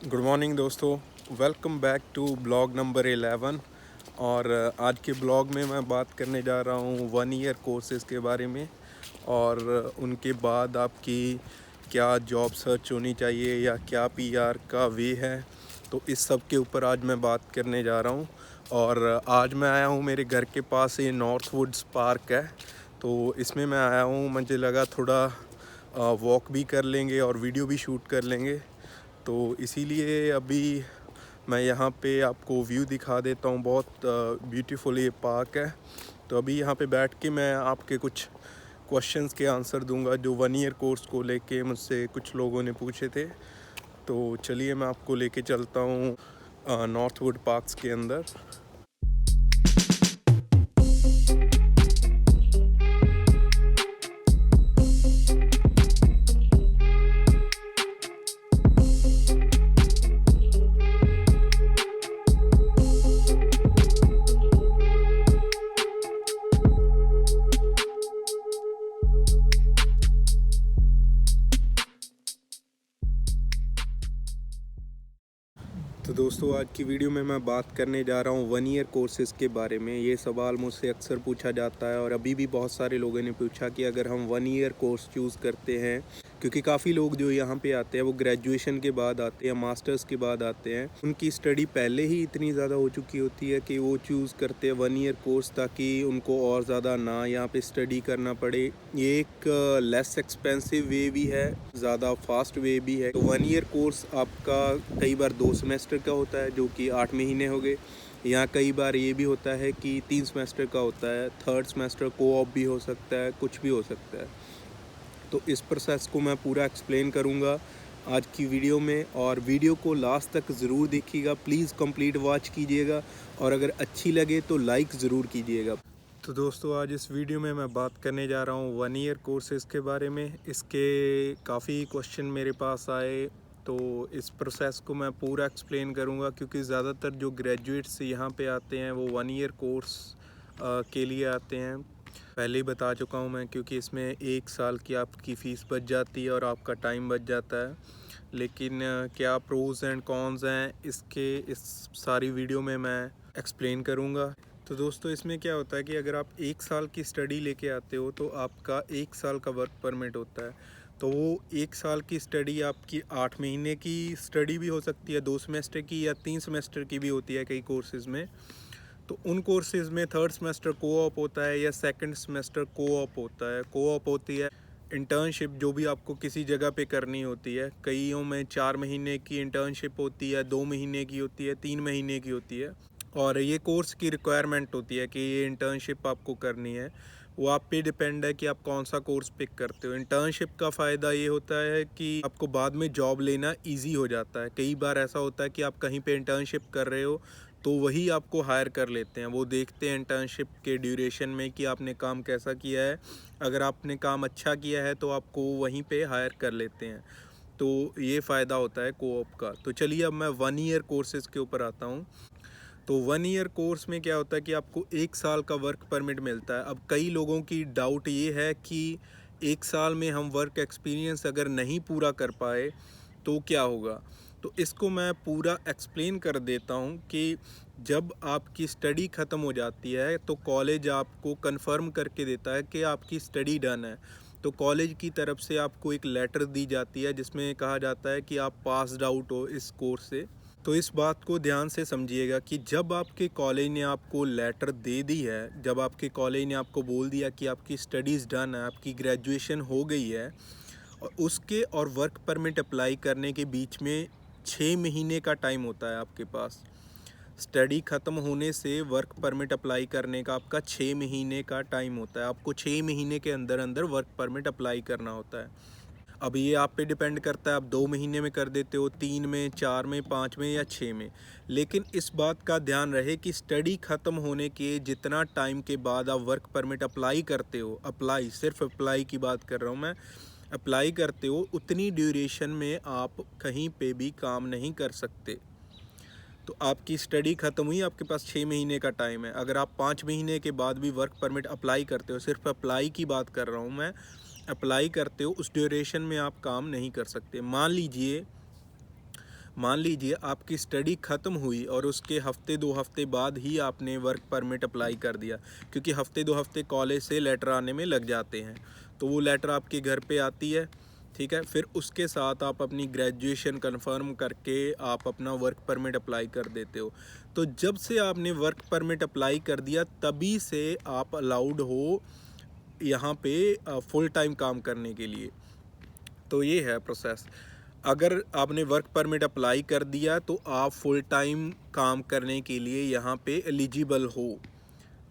Good morning दोस्तों, welcome back to blog number 11। और आज के ब्लॉग में मैं बात करने जा रहा हूँ 1 ईयर कोर्सेज़ के बारे में और उनके बाद आपकी क्या जॉब सर्च होनी चाहिए या क्या पीआर का वे है। तो इस सब के ऊपर आज मैं बात करने जा रहा हूँ। और आज मैं आया हूँ, मेरे घर के पास ये नॉर्थ वुड्स पार्क है, तो इसमें मैं आया हूँ। मुझे लगा थोड़ा वॉक भी कर लेंगे और वीडियो भी शूट कर लेंगे, तो इसीलिए अभी मैं यहाँ पे आपको व्यू दिखा देता हूँ। बहुत ब्यूटीफुल ये पार्क है। तो अभी यहाँ पे बैठ के मैं आपके कुछ क्वेश्चंस के आंसर दूंगा जो 1 ईयर कोर्स को लेके मुझसे कुछ लोगों ने पूछे थे। तो चलिए मैं आपको लेके चलता हूँ नॉर्थ वुड पार्क्स के अंदर। तो दोस्तों, आज की वीडियो में मैं बात करने जा रहा हूँ 1 ईयर कोर्सेज़ के बारे में। ये सवाल मुझसे अक्सर पूछा जाता है और अभी भी बहुत सारे लोगों ने पूछा कि अगर हम 1 ईयर कोर्स चूज़ करते हैं, क्योंकि काफ़ी लोग जो यहाँ पे आते हैं वो ग्रेजुएशन के बाद आते हैं, मास्टर्स के बाद आते हैं, उनकी स्टडी पहले ही इतनी ज़्यादा हो चुकी होती है कि वो चूज़ करते हैं 1 ईयर कोर्स ताकि उनको और ज़्यादा ना यहाँ पे स्टडी करना पड़े। ये एक लेस एक्सपेंसिव वे भी है, ज़्यादा फास्ट वे भी है। तो 1 ईयर कोर्स आपका कई बार 2 सेमेस्टर का होता है, जो कि 8 महीने हो गए। यहाँ कई बार ये भी होता है कि 3 सेमेस्टर का होता है, थर्ड सेमेस्टर को-ऑप भी हो सकता है, कुछ भी हो सकता है। तो इस प्रोसेस को मैं पूरा एक्सप्लेन करूँगा आज की वीडियो में, और वीडियो को लास्ट तक ज़रूर देखिएगा। प्लीज़ कंप्लीट वॉच कीजिएगा और अगर अच्छी लगे तो लाइक ज़रूर कीजिएगा। तो दोस्तों, आज इस वीडियो में मैं बात करने जा रहा हूँ 1 ईयर कोर्सेज़ के बारे में। इसके काफ़ी क्वेश्चन मेरे पास आए, तो इस प्रोसेस को मैं पूरा एक्सप्लेन करूँगा, क्योंकि ज़्यादातर जो ग्रेजुएट्स यहाँ पे आते हैं वो 1 ईयर कोर्स के लिए आते हैं। पहले ही बता चुका हूँ मैं, क्योंकि इसमें 1 साल की आपकी फ़ीस बच जाती है और आपका टाइम बच जाता है। लेकिन क्या प्रोज़ एंड कॉन्स हैं इसके, इस सारी वीडियो में मैं एक्सप्लेन करूँगा। तो दोस्तों, इसमें क्या होता है कि अगर आप 1 साल की स्टडी लेके आते हो तो आपका 1 साल का वर्क परमिट होता है। तो वो 1 साल की स्टडी आपकी 8 महीने की स्टडी भी हो सकती है, 2 सेमेस्टर की या 3 सेमेस्टर की भी होती है कई कोर्सेज़ में। तो उन कोर्सेज़ में थर्ड सेमेस्टर को-ऑप होता है या सेकंड सेमेस्टर को-ऑप होता है। को-ऑप होती है इंटर्नशिप, जो भी आपको किसी जगह पे करनी होती है। कईयों में 4 महीने की इंटर्नशिप होती है, 2 महीने की होती है, 3 महीने की होती है। और ये कोर्स की रिक्वायरमेंट होती है कि ये इंटर्नशिप आपको करनी है। वो आप पे डिपेंड है कि आप कौन सा कोर्स पिक करते हो। इंटर्नशिप का फ़ायदा ये होता है कि आपको बाद में जॉब लेना ईज़ी हो जाता है। कई बार ऐसा होता है कि आप कहीं पे इंटर्नशिप कर रहे हो तो वही आपको हायर कर लेते हैं। वो देखते हैं इंटर्नशिप के ड्यूरेशन में कि आपने काम कैसा किया है। अगर आपने काम अच्छा किया है तो आपको वहीं पे हायर कर लेते हैं। तो ये फ़ायदा होता है को-ऑप का। तो चलिए अब मैं 1 ईयर कोर्सेज़ के ऊपर आता हूँ। तो 1 ईयर कोर्स में क्या होता है कि आपको 1 साल का वर्क परमिट मिलता है। अब कई लोगों की डाउट ये है कि 1 साल में हम वर्क एक्सपीरियंस अगर नहीं पूरा कर पाए तो क्या होगा। तो इसको मैं पूरा एक्सप्लेन कर देता हूँ कि जब आपकी स्टडी ख़त्म हो जाती है तो कॉलेज आपको कंफर्म करके देता है कि आपकी स्टडी डन है। तो कॉलेज की तरफ से आपको एक लेटर दी जाती है जिसमें कहा जाता है कि आप पास्ड आउट हो इस कोर्स से। तो इस बात को ध्यान से समझिएगा कि जब आपके कॉलेज ने आपको लेटर दे दी है, जब आपके कॉलेज ने आपको बोल दिया कि आपकी स्टडीज़ डन है, आपकी ग्रेजुएशन हो गई है, और उसके और वर्क परमिट अप्लाई करने के बीच में 6 महीने का टाइम होता है आपके पास। स्टडी ख़त्म होने से वर्क परमिट अप्लाई करने का आपका 6 महीने का टाइम होता है। आपको 6 महीने के अंदर अंदर वर्क परमिट अप्लाई करना होता है। अब ये आप पे डिपेंड करता है, आप 2 महीने में कर देते हो, 3 में, 4 में, 5 में या 6 में। लेकिन इस बात का ध्यान रहे कि स्टडी ख़त्म होने के जितना टाइम के बाद आप वर्क परमिट अप्लाई करते हो, अप्लाई, सिर्फ अप्लाई की बात कर रहा हूँ मैं, अप्लाई करते हो, उतनी ड्यूरेशन में आप कहीं पे भी काम नहीं कर सकते। तो आपकी स्टडी ख़त्म हुई, आपके पास 6 महीने का टाइम है। अगर आप 5 महीने के बाद भी वर्क परमिट अप्लाई करते हो, सिर्फ अप्लाई की बात कर रहा हूँ मैं, अप्लाई करते हो, उस ड्यूरेशन में आप काम नहीं कर सकते। मान लीजिए मान लीजिए आपकी स्टडी ख़त्म हुई और उसके हफ़्ते 2 हफ़्ते बाद ही आपने वर्क परमिट अप्लाई कर दिया, क्योंकि हफ़्ते 2 हफ़्ते कॉलेज से लेटर आने में लग जाते हैं। तो वो लेटर आपके घर पे आती है, ठीक है। फिर उसके साथ आप अपनी ग्रेजुएशन कंफर्म करके आप अपना वर्क परमिट अप्लाई कर देते हो। तो जब से आपने वर्क परमिट अप्लाई कर दिया तभी से आप अलाउड हो यहाँ पे फुल टाइम काम करने के लिए। तो ये है प्रोसेस। अगर आपने वर्क परमिट अप्लाई कर दिया तो आप फुल टाइम काम करने के लिए यहाँ पे एलिजिबल हो,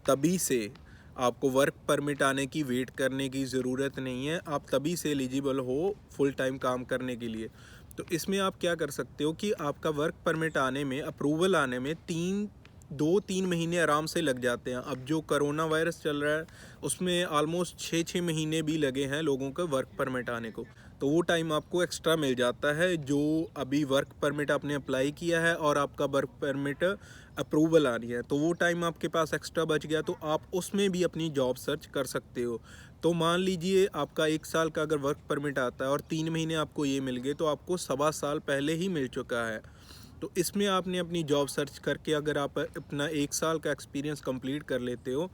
तभी से आपको वर्क परमिट आने की वेट करने की ज़रूरत नहीं है, आप तभी से एलिजिबल हो फुल टाइम काम करने के लिए। तो इसमें आप क्या कर सकते हो कि आपका वर्क परमिट आने में, अप्रूवल आने में 2-3 महीने आराम से लग जाते हैं। अब जो कोरोना वायरस चल रहा है उसमें ऑलमोस्ट 6-6 महीने भी लगे हैं लोगों को वर्क परमिट आने को। तो वो टाइम आपको एक्स्ट्रा मिल जाता है जो अभी वर्क परमिट आपने अप्लाई किया है और आपका वर्क परमिट अप्रूवल आ रही है, तो वो टाइम आपके पास एक्स्ट्रा बच गया, तो आप उसमें भी अपनी जॉब सर्च कर सकते हो। तो मान लीजिए आपका 1 साल का अगर वर्क परमिट आता है और 3 महीने आपको ये मिल गए, तो आपको 1.25 साल पहले ही मिल चुका है। तो इसमें आपने अपनी जॉब सर्च करके अगर आप अपना 1 साल का एक्सपीरियंस कंप्लीट कर लेते हो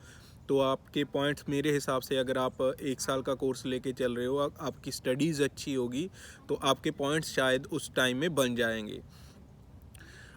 तो आपके पॉइंट्स, मेरे हिसाब से अगर आप 1 साल का कोर्स लेके चल रहे हो, आपकी स्टडीज़ अच्छी होगी तो आपके पॉइंट्स शायद उस टाइम में बन जाएंगे।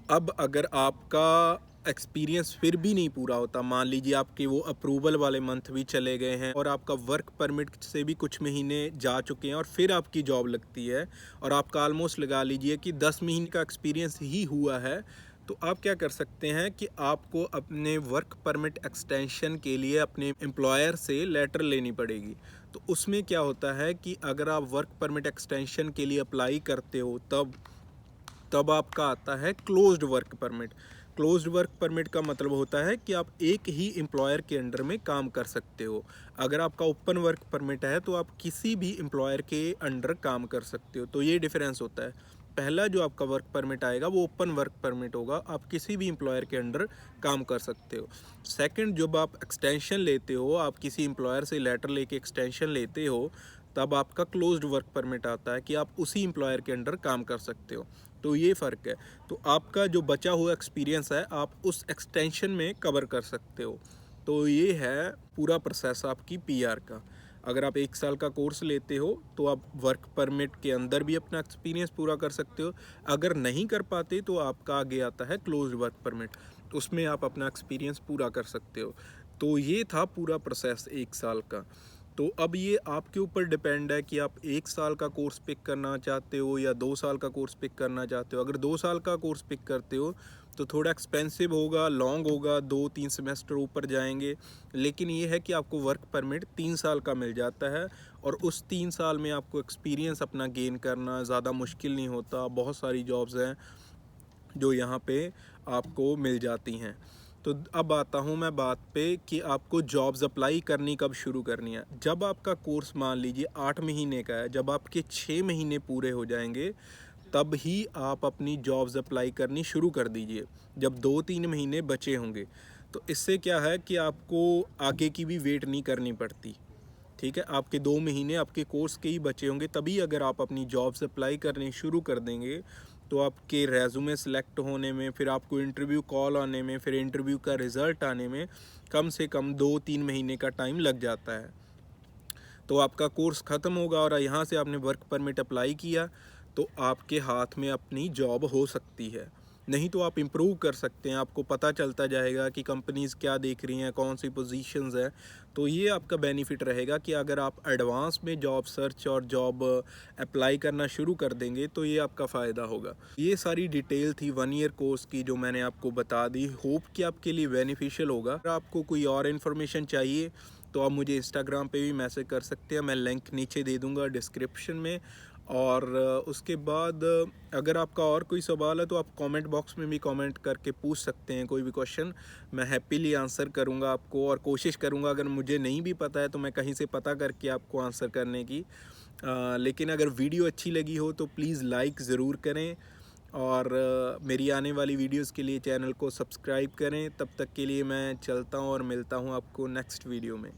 अब अगर आपका एक्सपीरियंस फिर भी नहीं पूरा होता, मान लीजिए आपके वो अप्रूवल वाले मंथ भी चले गए हैं और आपका वर्क परमिट से भी कुछ महीने जा चुके हैं और फिर आपकी जॉब लगती है और आपका ऑलमोस्ट लगा लीजिए कि 10 महीने का एक्सपीरियंस ही हुआ है, तो आप क्या कर सकते हैं कि आपको अपने वर्क परमिट एक्सटेंशन के लिए अपने एम्प्लॉयर से लेटर लेनी पड़ेगी। तो उसमें क्या होता है कि अगर आप वर्क परमिट एक्सटेंशन के लिए अप्लाई करते हो तब आपका आता है closed work permit. Closed work permit का मतलब होता है कि आप एक ही एम्प्लॉयर के अंडर में काम कर सकते हो। अगर आपका ओपन वर्क परमिट है तो आप किसी भी एम्प्लॉयर के अंडर काम कर सकते हो। तो ये डिफरेंस होता है। पहला जो आपका वर्क परमिट आएगा वो ओपन वर्क परमिट होगा, आप किसी भी एम्प्लॉयर के अंडर काम कर सकते हो। सेकंड, जब आप एक्सटेंशन लेते हो, आप किसी एम्प्लॉयर से लेटर लेके एक्सटेंशन लेते हो, तब आपका क्लोज्ड वर्क परमिट आता है कि आप उसी एम्प्लॉयर के अंडर काम कर सकते हो। तो ये फ़र्क है। तो आपका जो बचा हुआ एक्सपीरियंस है आप उस एक्सटेंशन में कवर कर सकते हो। तो ये है पूरा प्रोसेस आपकी पीआर का। अगर आप 1 साल का कोर्स लेते हो तो आप वर्क परमिट के अंदर भी अपना एक्सपीरियंस पूरा कर सकते हो। अगर नहीं कर पाते तो आपका आगे आता है क्लोज्ड वर्क परमिट, उसमें आप अपना एक्सपीरियंस पूरा कर सकते हो। तो ये था पूरा प्रोसेस 1 साल का। तो अब ये आपके ऊपर डिपेंड है कि आप 1 साल का कोर्स पिक करना चाहते हो या 2 साल का कोर्स पिक करना चाहते हो। अगर 2 साल का कोर्स पिक करते हो तो थोड़ा एक्सपेंसिव होगा, लॉन्ग होगा, 2-3 सेमेस्टर ऊपर जाएंगे, लेकिन ये है कि आपको वर्क परमिट 3 साल का मिल जाता है और उस 3 साल में आपको एक्सपीरियंस अपना गेन करना ज़्यादा मुश्किल नहीं होता। बहुत सारी जॉब्स हैं जो यहाँ पे आपको मिल जाती हैं। तो अब आता हूँ मैं बात पे कि आपको जॉब्स अप्लाई करनी कब शुरू करनी है। जब आपका कोर्स मान लीजिए 8 महीने का है, जब आपके 6 महीने पूरे हो जाएंगे तब ही आप अपनी जॉब्स अप्लाई करनी शुरू कर दीजिए, जब 2-3 महीने बचे होंगे। तो इससे क्या है कि आपको आगे की भी वेट नहीं करनी पड़ती, ठीक है। आपके 2 महीने आपके कोर्स के ही बचे होंगे, तभी अगर आप अपनी जॉब्स अप्लाई करनी शुरू कर देंगे तो आपके रेज़्यूमे सेलेक्ट होने में, फिर आपको इंटरव्यू कॉल आने में, फिर इंटरव्यू का रिज़ल्ट आने में कम से कम 2-3 महीने का टाइम लग जाता है। तो आपका कोर्स ख़त्म होगा और यहाँ से आपने वर्क परमिट अप्लाई किया तो आपके हाथ में अपनी जॉब हो सकती है। नहीं तो आप इम्प्रूव कर सकते हैं, आपको पता चलता जाएगा कि कंपनीज़ क्या देख रही हैं, कौन सी पोजीशंस हैं। तो ये आपका बेनिफिट रहेगा कि अगर आप एडवांस में जॉब सर्च और जॉब अप्लाई करना शुरू कर देंगे तो ये आपका फ़ायदा होगा। ये सारी डिटेल थी 1 ईयर कोर्स की जो मैंने आपको बता दी। होप कि आपके लिए बेनिफिशियल होगा। अगर आपको कोई और इन्फॉर्मेशन चाहिए तो आप मुझे इंस्टाग्राम पे भी मैसेज कर सकते हैं, मैं लिंक नीचे दे दूँगा डिस्क्रिप्शन में। और उसके बाद अगर आपका और कोई सवाल है तो आप कमेंट बॉक्स में भी कमेंट करके पूछ सकते हैं कोई भी क्वेश्चन, मैं हैप्पीली आंसर करूंगा आपको और कोशिश करूंगा अगर मुझे नहीं भी पता है तो मैं कहीं से पता करके आपको आंसर करने की। लेकिन अगर वीडियो अच्छी लगी हो तो प्लीज़ लाइक ज़रूर करें और मेरी आने वाली वीडियोस के लिए चैनल को सब्सक्राइब करें। तब तक के लिए मैं चलता हूँ और मिलता हूँ आपको नेक्स्ट वीडियो में।